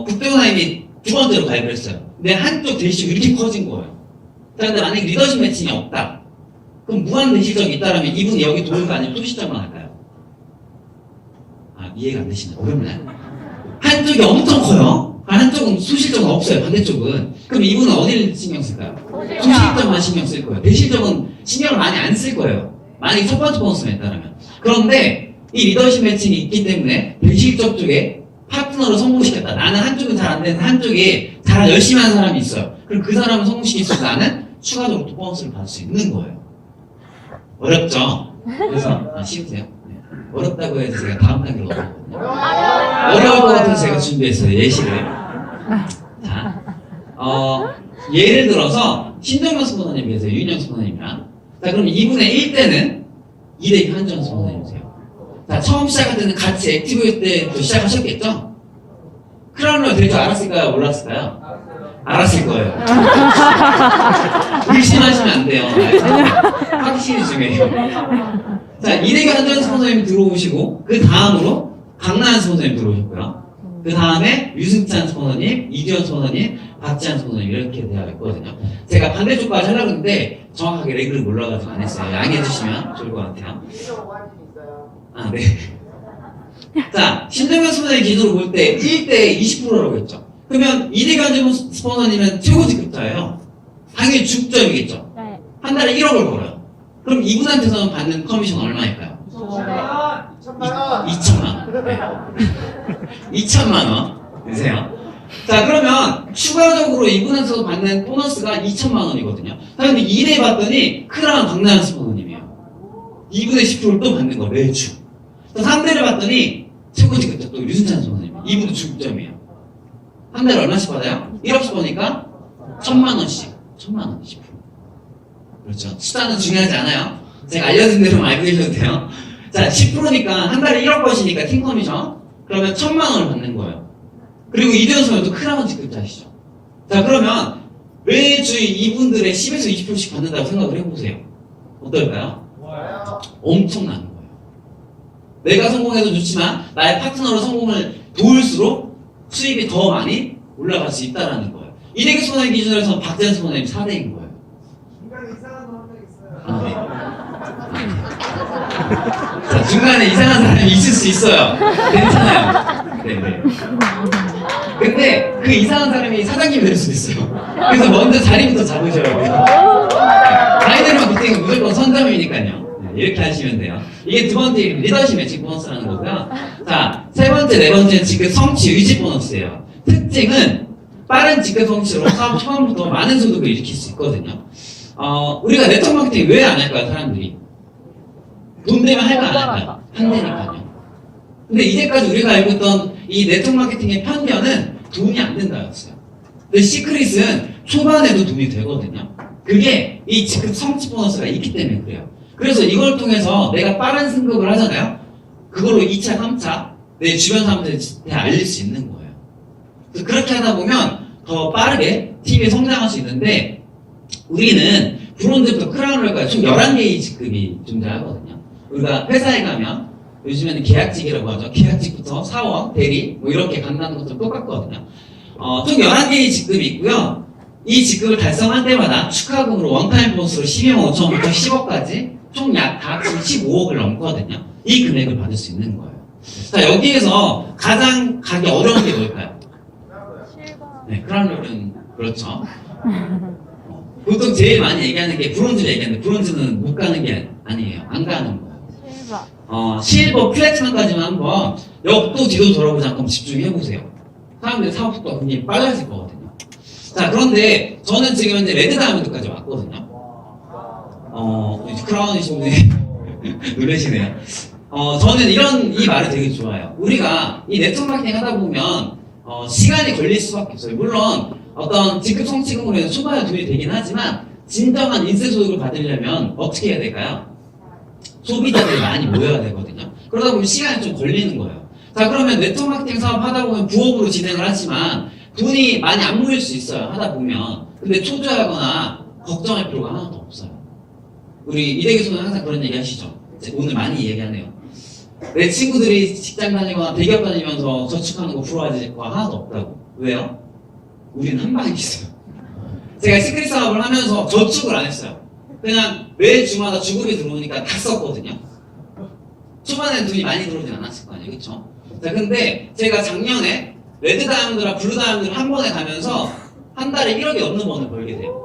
국대원사님이 두 번째로 가입을 했어요. 근데 한쪽 대시가 이렇게 커진 거예요. 자, 근데 만약에 리더십 매칭이 없다. 그럼 무한 대시적이 있다면 이분이 여기 도울까 아니면 소시적만 할까요? 이해가 안 되시나요? 어렵나요? 한쪽이 엄청 커요. 한쪽은 소실적은 없어요. 반대쪽은. 그럼 이분은 어디를 신경 쓸까요? 소실적만 신경 쓸 거예요. 대실적은 신경을 많이 안 쓸 거예요. 만약에 첫 번째 보너스가 있다면. 그런데 이 리더십 매칭이 있기 때문에 대실적 쪽에 파트너를 성공시켰다. 나는 한쪽은 잘 안 되는데 한쪽이 잘 열심히 하는 사람이 있어요. 그럼 그 사람을 성공시킬 수 있어. 나는 추가적으로 또 보너스를 받을 수 있는 거예요. 어렵죠? 그래서 쉬우세요. 네. 어렵다고 해서 제가 다음 단계로 넘어가거든요. 어려울 것 같아서 제가 준비했어요. 예시를. 자, 예를 들어서 신정현 스포너님 계세요. 윤영 스포너님이랑. 자, 그럼 2분의 1대는 2대 한정 스포너님이세요. 자, 처음 시작할 때는 같이 액티브 때부터 시작하셨겠죠? 크라운러 될 줄 알았을까요? 몰랐을까요? 알았을 거예요. 의심하시면 안 돼요. 확실히 중요해요. 자, 이대규 한정 스포너님 들어오시고, 그 다음으로 강나한 스포너님 들어오셨고요. 그 다음에 유승찬 스포너님, 이주연 스포너님, 박지한 스포너님 이렇게 되어 있거든요. 제가 반대쪽까지 하려고 했는데 정확하게 레그를 몰라가지고 안 했어요. 양해해 주시면 좋을 것 같아요. 아, 네. 자, 신정현 스포너님 기준으로 볼 때 1대 20%라고 했죠. 그러면 이대규 한정 스포너님은 최고 직급자예요. 당연히 중점이겠죠.
네.
한 달에 1억을 벌어요. 그럼 이분한테서는 받는 커미션 얼마일까요? 2천만 원. 네. 2천만 원. 되세요. 자, 그러면 추가적으로 이분한테서 받는 보너스가 2천만 원이거든요. 근데 2대 봤더니 크라운 강남 스포너님이에요. 2분의 10%를 또 받는 거 매주. 3대를 봤더니 최고 직급자 또 유승찬 스포너님. 2분의 중점이에요. 한 달에 얼마씩 받아요? 1억씩 버니까 1,000만 원씩. 1,000만 원, 10%. 그렇죠. 숫자는 중요하지 않아요. 제가 알려준 대로 알고 계셔도 돼요. 자, 10%니까 한 달에 1억 버시니까 팀 커미션. 그러면 1,000만 원을 받는 거예요. 그리고 이대현 선수도 크라운 직급자시죠. 자, 그러면 매주 이분들의 10에서 20%씩 받는다고 생각을 해보세요. 어떨까요? 엄청난 거예요. 내가 성공해도 좋지만 나의 파트너로 성공을 도울수록 수입이 더 많이 올라갈 수 있다는 거예요. 이대규 스포너님 기준으로 해서 박재현 스포너님 4대인 거예요. 자, 중간에 이상한 사람이 있을 수 있어요. 괜찮아요. 네네. 근데 그 이상한 사람이 사장님이 될 수도 있어요. 그래서 먼저 자리부터 잡으셔야 돼요. 아이들만 그때는 무조건 선점이니까요. 네, 이렇게 하시면 돼요. 이게 두 번째 리더십 매칭 보너스라는 거고요. 자, 세 번째, 네 번째는 직급 성취 유지 보너스예요. 특징은 빠른 직급 성취로 사업 처음부터 많은 소득을 일으킬 수 있거든요. 우리가 네트워크 마케팅 왜 안 할까요, 사람들이? 돈 되면 할까 안 할까요? 한대니까요. 근데 이제까지 우리가 알고 있던 이 네트워크 마케팅의 편견은 돈이 안 된다였어요. 근데 시크릿은 초반에도 돈이 되거든요. 그게 이 직급 성취 보너스가 있기 때문에 그래요. 그래서 이걸 통해서 내가 빠른 승급을 하잖아요. 그걸로 2차, 3차 내 주변 사람들한테 알릴 수 있는 거예요. 그래서 그렇게 하다 보면 더 빠르게 팀이 성장할 수 있는데 우리는 브론즈부터 크라운을까지 총 11개의 직급이 존재하거든요. 우리가 회사에 가면 요즘에는 계약직이라고 하죠. 계약직부터 사원, 대리 뭐 이렇게 간다는 것도 똑같거든요. 총 11개의 직급이 있고요. 이 직급을 달성할 때마다 축하금으로 원타임 보너스로 12만 5천부터 10억까지 총 약 다 합치면 15억을 넘거든요. 이 금액을 받을 수 있는 거예요. 자, 여기에서 가장 가기 어려운 게 뭘까요? 네, 크라운은 그렇죠. 보통 제일 많이 얘기하는 게 브론즈를 얘기하는데 브론즈는 못 가는 게 아니에요. 안 가는 거예요. 실버, 플래티넘까지만 한번 옆도 뒤도 돌아보지 않고 집중해보세요. 사람들의 사업 속도가 굉장히 빨라질 거거든요. 자, 그런데 저는 지금 이제 레드 다이아몬드까지 왔거든요. 크라운이신 분이 놀라시네요. 저는 이 말을 되게 좋아해요. 우리가 이 네트워크 마케팅 하다 보면 시간이 걸릴 수밖에 없어요. 물론 어떤 직급 성취금으로 해서 초반에 돈이 되긴 하지만 진정한 인세 소득을 받으려면 어떻게 해야 될까요? 소비자들이 많이 모여야 되거든요. 그러다 보면 시간이 좀 걸리는 거예요. 자, 그러면 네트워크 마케팅 사업 하다 보면 부업으로 진행을 하지만 돈이 많이 안 모일 수 있어요. 하다 보면. 근데 초조하거나 걱정할 필요가 하나도 없어요. 우리 이대규 선수는 항상 그런 얘기 하시죠. 오늘 많이 얘기하네요. 내 친구들이 직장 다니거나 대기업 다니면서 저축하는 거 부러워하지 거 하나도 없다고. 왜요? 우리는 한 방에 있어요. 제가 시크릿 사업을 하면서 저축을 안 했어요. 그냥 매 주마다 주급이 들어오니까 다 썼거든요. 초반에는 돈이 많이 들어오진 않았을 거 아니에요. 그쵸? 자, 근데 제가 작년에 레드 다이아몬드랑 블루 다이아몬드를 한 번에 가면서 한 달에 1억이 넘는 돈을 벌게 돼요.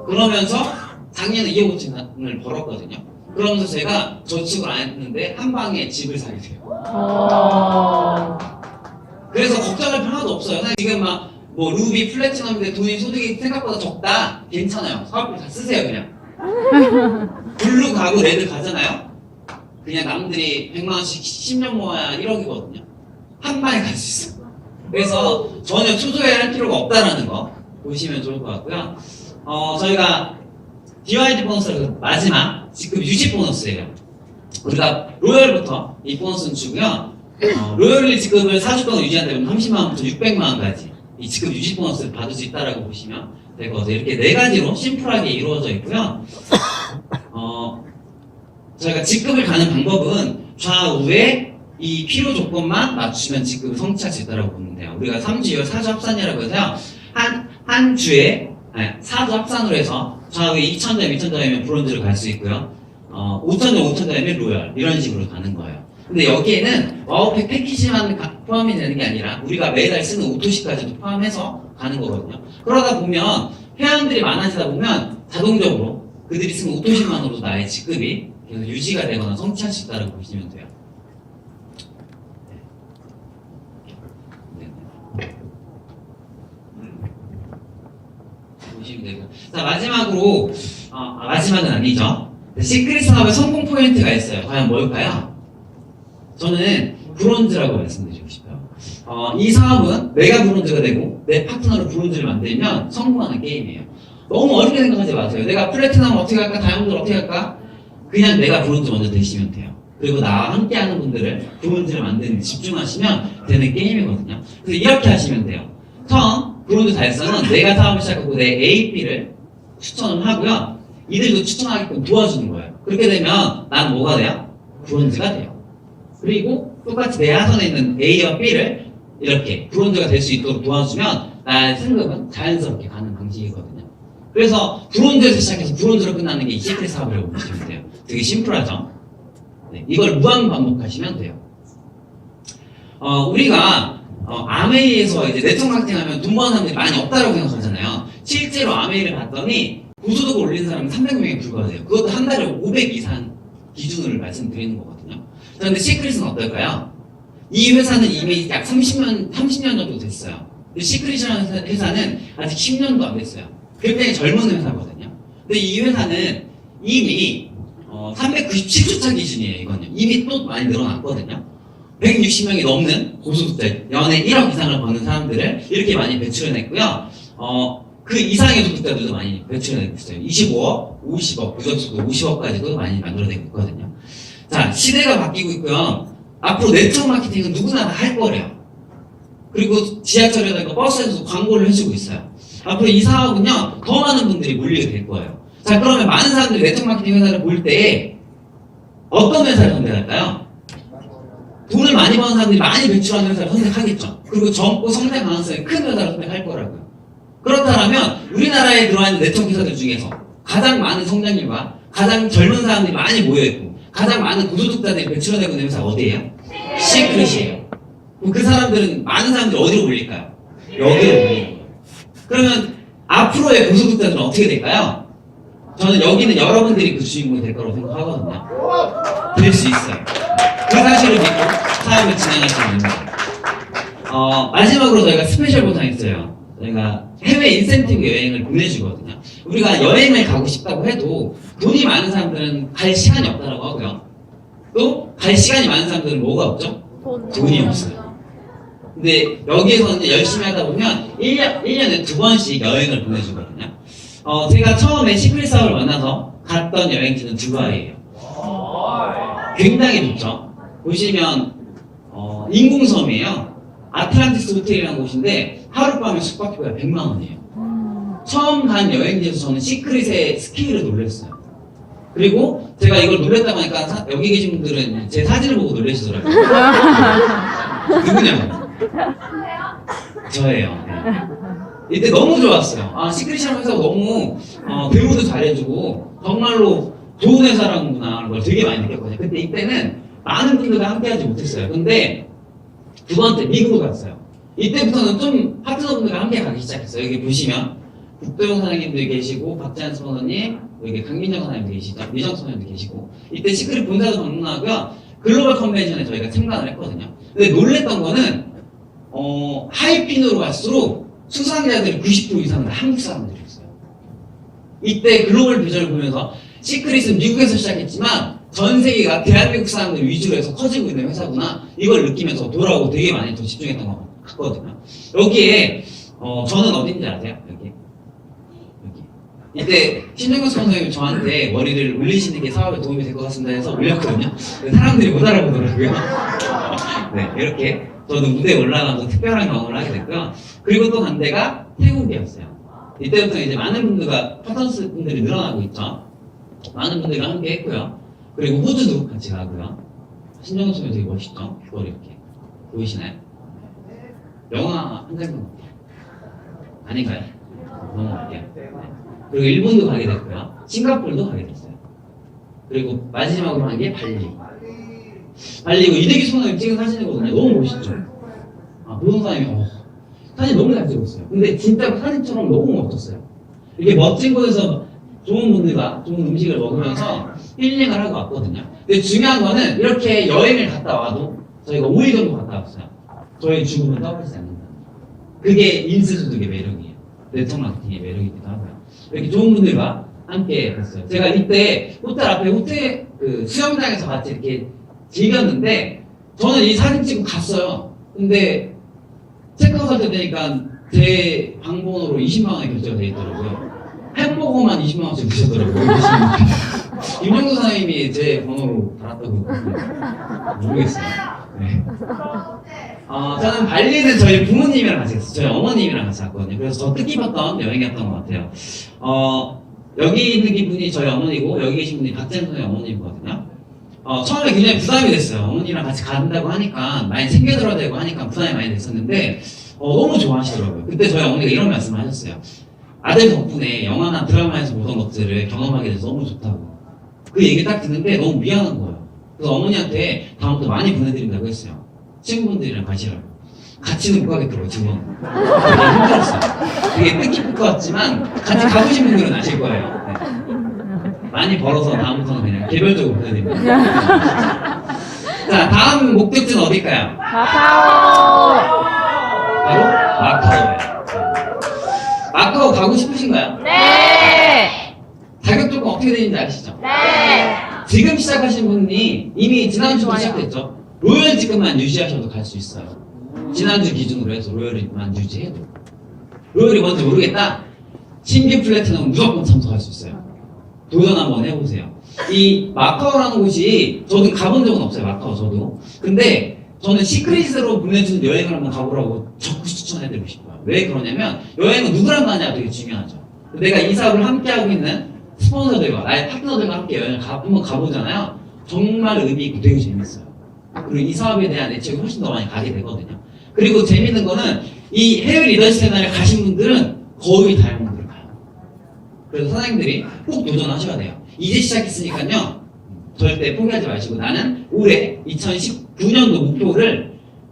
그러면서 작년에 2억 5천을 벌었거든요. 그러면서 제가 저축을 안 했는데 한 방에 집을 사게 돼요. 그래서 걱정할 필요 하나도 없어요. 지금 막 뭐 루비, 플래티넘인데 돈이 소득이 생각보다 적다. 괜찮아요. 사업비 다 쓰세요 그냥. 블루 가고 레드 가잖아요. 그냥 남들이 100만 원씩 10년 모아야 1억이거든요. 한 방에 갈 수 있어. 그래서 전혀 초조해할 필요가 없다라는 거 보시면 좋을 것 같고요. 저희가 DYD 보너스가 마지막 지금 유지 보너스예요. 우리가 로열부터 이 보너스는 주고요. 로열 지급을 4주 동안 유지한다면 30만 원부터 600만 원까지 이 지급 유지 보너스를 받을 수 있다라고 보시면 되거든요. 이렇게 네 가지로 심플하게 이루어져 있고요. 저희가 지급을 가는 방법은 좌우에 이 필요 조건만 맞추면 지급을 성취할 수 있다고 보면 돼요. 우리가 3주, 2월 4주 합산이라고 해서요. 한 주에 4주 합산으로 해서 좌우에 2,000점, 2,000점이면 브론즈를 갈 수 있고요. 5,000점, 5,000점이면 로열 이런 식으로 가는 거예요. 근데 여기에는 와우팩 패키지만 포함이 되는 게 아니라 우리가 매달 쓰는 오토시까지도 포함해서 가는 거거든요. 그러다 보면 회원들이 많아지다 보면 자동적으로 그들이 쓰는 오토시만으로도 나의 지급이 계속 유지가 되거나 성취할 수 있다고 보시면 돼요. 보시면 되고. 자, 마지막으로, 마지막은 아니죠. 시크릿 사업의 성공 포인트가 있어요. 과연 뭘까요? 저는 브론즈라고 말씀드리고 싶어요. 이 사업은 내가 브론즈가 되고 내 파트너로 브론즈를 만들면 성공하는 게임이에요. 너무 어렵게 생각하지 마세요. 내가 플래티넘 어떻게 할까? 다이아몬드 어떻게 할까? 그냥 내가 브론즈 먼저 되시면 돼요. 그리고 나와 함께 하는 분들을 브론즈를 만드는 데 집중하시면 되는 게임이거든요. 그래서 이렇게 하시면 돼요. 처음 브론즈 달성은 내가 사업을 시작하고 내 A, B를 추천을 하고요. 이들도 추천하게끔 도와주는 거예요. 그렇게 되면 난 뭐가 돼요? 브론즈가 돼요. 그리고 똑같이 내 하선에 있는 A와 B를 이렇게 브론즈가 될 수 있도록 도와주면 나의 승급은 자연스럽게 가는 방식이거든요. 그래서 브론즈에서 시작해서 브론즈로 끝나는 게 이 시크릿 사업이라고 보시면 돼요. 되게 심플하죠? 네, 이걸 무한 반복하시면 돼요. 우리가 아메이에서 이제 네트워크 마케팅 하면 돈 버는 사람들이 많이 없다고 생각하잖아요. 실제로 아메이를 봤더니 고소득을 올리는 사람은 300명에 불과해요. 그것도 한 달에 500 이상 기준을 말씀드리는 거거든요. 그런데 시크릿은 어떨까요? 이 회사는 이미 약 30년 정도 됐어요. 근데 시크릿이라는 회사는 아직 10년도 안 됐어요. 굉장히 젊은 회사거든요. 근데 이 회사는 이미 397주차 기준이에요. 이거는 이미 또 많이 늘어났거든요. 160명이 넘는 고소득자, 연에 1억 이상을 버는 사람들을 이렇게 많이 배출해냈고요. 그 이상의 소득자들도 많이 배출해내고 있어요. 25억, 50억, 그저수도 50억까지도 많이 만들어내고 있거든요. 자, 시대가 바뀌고 있고요. 앞으로 네트워크 마케팅은 누구나 다 할 거래요. 그리고 지하철에다가 버스에서도 광고를 해주고 있어요. 앞으로 이 사업은요, 더 많은 분들이 몰리게 될 거예요. 자, 그러면 많은 사람들이 네트워크 마케팅 회사를 볼 때 어떤 회사를 선택할까요? 돈을 많이 버는 사람들이 많이 배출하는 회사를 선택하겠죠. 그리고 젊고 성장 가능성이 큰 회사를 선택할 거라고요. 그렇다면 우리나라에 들어와 있는 네트워크 회사들 중에서 가장 많은 성장률과 가장 젊은 사람들이 많이 모여있고 가장 많은 고소득자들이 배출해내고 있는 회사가 어디예요? 시크릿이에요. 그럼 그 사람들은 많은 사람들이 어디로 몰릴까요? 여기로 몰리는 거예요. 그러면 앞으로의 고소득자들은 어떻게 될까요? 저는 여기는 여러분들이 그 주인공이 될 거라고 생각하거든요. 될 수 있어요. 그 사실을 믿고 사업을 진행할 수 있는 거예요. 마지막으로 저희가 스페셜 보상이 있어요. 저희가 해외 인센티브 여행을 보내주거든요. 우리가 여행을 가고 싶다고 해도 돈이 많은 사람들은 갈 시간이 없다고 하고요. 또 갈 시간이 많은 사람들은 뭐가 없죠? 돈이 없어요. 근데 여기에서 이제 열심히 하다 보면 1년에 2번씩 여행을 보내주거든요. 제가 처음에 시크릿 사업을 만나서 갔던 여행지는 두바이예요. 굉장히 좋죠. 보시면 인공섬이에요. 아틀란티스 호텔이라는 곳인데 하룻밤에 숙박비가 100만 원이에요. 처음 간 여행지에서 저는 시크릿의 스케일을 놀랐어요. 그리고 제가 이걸 놀랬다고 하니까 여기 계신 분들은 제 사진을 보고 놀라시더라고요. 누구냐고? 저예요. 네. 이때 너무 좋았어요. 시크릿이라는 회사가 너무 배우도 잘해주고 정말로 좋은 회사라는구나 하는 걸 되게 많이 느꼈거든요. 근데 이때는 많은 분들과 함께하지 못했어요. 근데 두 번째 미국으로 갔어요. 이때부터는 좀 파트너분들과 함께 가기 시작했어요. 여기 보시면 국도영 사장님도 계시고 박재한 선원님, 여기 강민정 사장님도 계시죠. 미정 선생님도 계시고 이때 시크릿 본사도 방문하고요. 글로벌 컨벤션에 저희가 참관을 했거든요. 근데 놀랬던 거는 하이핀으로 갈수록 수상자들이 90% 이상은 한국 사람들이었어요. 이때 글로벌 비전을 보면서 시크릿은 미국에서 시작했지만 전 세계가 대한민국 사람들 위주로 해서 커지고 있는 회사구나 이걸 느끼면서 돌아오고 되게 많이 더 집중했던 것 같거든요. 여기에 저는 어딘지 아세요? 여기. 이때 신정근 선생님이 저한테 머리를 올리시는 게 사업에 도움이 될 것 같습니다 해서 올렸거든요. 근데 사람들이 못 알아보더라고요. 네, 이렇게 저도 무대에 올라가서 특별한 경험을 하게 됐고요. 그리고 또 간 데가 태국이었어요. 이때부터 이제 많은 분들과 파트너스 분들이 늘어나고 있죠. 많은 분들과 함께 했고요. 그리고 호주도 같이 가고요. 신정근 선생님 되게 멋있죠? 그걸 이렇게 보이시나요? 영화 한 장면 어때요? 아닌가요? 넘어갈게요. 네. 그리고 일본도 가게 됐고요. 싱가포르도 가게 됐어요. 그리고 마지막으로 한 게 발리. 발리고 이대기 소장님 찍은 사진이거든요. 너무 멋있죠? 보던 사람이 사진 너무 잘 찍었어요. 근데 진짜 사진처럼 너무 멋졌어요. 이렇게 멋진 곳에서 좋은 분들과 좋은 음식을 먹으면서 힐링을 하고 왔거든요. 근데 중요한 거는 이렇게 여행을 갔다 와도 저희가 5일 정도 갔다 왔어요. 저희 죽음은 떠버리지 않는다. 그게 인스소득의 매력이에요. 네트워크 마케팅의 매력이기도 하고요. 이렇게 좋은 분들과 함께 했어요. 제가 이때 호텔 앞에 호텔 그 수영장에서 같이 이렇게 즐겼는데 저는 이 사진 찍고 갔어요. 근데 체크아웃 할 때 되니까 제 방번호로 20만 원이 결제가 돼 있더라고요. 햄버거만 20만 원씩 드셨더라고요. 김정도 선생님이 제 번호로 달았다고 모르겠어요. 네. 저는 발리는 저희 부모님이랑 같이 갔어요. 저희 어머님이랑 같이 갔거든요. 그래서 저 뜻깊었던 여행이었던 것 같아요. 여기 있는 분이 저희 어머니고 여기 계신 분이 박재현 선생님 어머님이거든요. 처음에 굉장히 부담이 됐어요. 어머니랑 같이 간다고 하니까 많이 챙겨들어야 되고 하니까 부담이 많이 됐었는데 너무 좋아하시더라고요. 그때 저희 어머니가 이런 말씀을 하셨어요. 아들 덕분에 영화나 드라마에서 보던 것들을 경험하게 돼서 너무 좋다고. 그 얘기 딱 듣는데 너무 미안한 거예요. 그래서 어머니한테 다음부터 많이 보내드린다고 했어요. 친구분들이랑 가시라고. 같이는 못 가겠더라고요, 지금. 되게 힘들었어요. 되게 뜻깊을 것 같지만 같이 가보신 분들은 아실 거예요. 네. 많이 벌어서 다음부터는 그냥 개별적으로 보내드립니다. 자, 다음 목적지는 어딜까요?
마카오.
바로 마카오예요. 마카오 가고 싶으신가요?
네.
자격 조건 어떻게 되는지 아시죠?
네.
지금 시작하신 분이 이미 지난주부터
좋아요.
시작됐죠? 로열지급만 유지하셔도 갈 수 있어요. 지난주 기준으로 해서 로열만 유지해도. 로열이 뭔지 모르겠다? 신규 플래티넘은 무조건 참석할 수 있어요. 도전 한번 해보세요. 이 마카오라는 곳이 저도 가본 적은 없어요. 마카오 저도. 근데 저는 시크릿으로 보내주는 여행을 한번 가보라고 적극 추천해드리고 싶어요. 왜 그러냐면 여행은 누구랑 가냐가 되게 중요하죠. 내가 이 사업을 함께하고 있는 스폰서들과 나의 파트너들과 함께 여행을 한번 가보잖아요. 정말 의미 있고 되게 재밌어요. 그리고 이 사업에 대한 애착이 훨씬 더 많이 가게 되거든요. 그리고 재밌는 거는 이 해외 리더십 세미나를 가신 분들은 거의 다이아몬드를 가요. 그래서 사장님들이 꼭 도전하셔야 돼요. 이제 시작했으니까요. 절대 포기하지 마시고 나는 올해 2019년도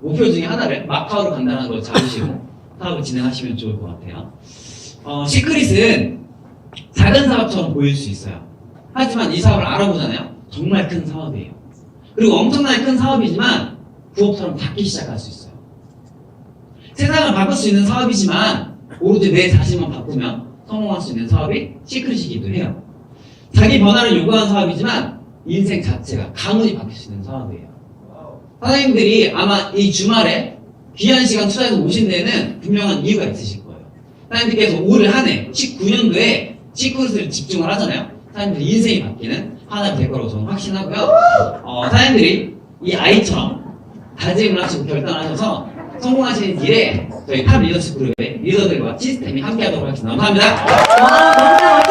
목표 중에 하나를 마카오로 간다는 걸 잡으시고 사업을 진행하시면 좋을 것 같아요. 시크릿은 작은 사업처럼 보일 수 있어요. 하지만 이 사업을 알아보잖아요. 정말 큰 사업이에요. 그리고 엄청나게 큰 사업이지만 부업처럼 작게 시작할 수 있어요. 세상을 바꿀 수 있는 사업이지만 오로지 내 자신만 바꾸면 성공할 수 있는 사업이 시크릿이기도 해요. 자기 변화를 요구하는 사업이지만 인생 자체가 가문이 바뀔 수 있는 사업이에요. 사장님들이 아마 이 주말에 귀한 시간 투자해서 오신 데는 분명한 이유가 있으실 거예요. 사장님들께서 올 한 해 19년도에 시크릿을 집중을 하잖아요. 사장님들이 인생이 바뀌는 하나가 될 거라고 저는 확신하고요. 사장님들이 이 아이처럼 다짐을 하시고 결단하셔서 성공하시는 길에 저희 탑 리더십 그룹의 리더들과 시스템이 함께하도록 하겠습니다. 감사합니다.
와, 너무나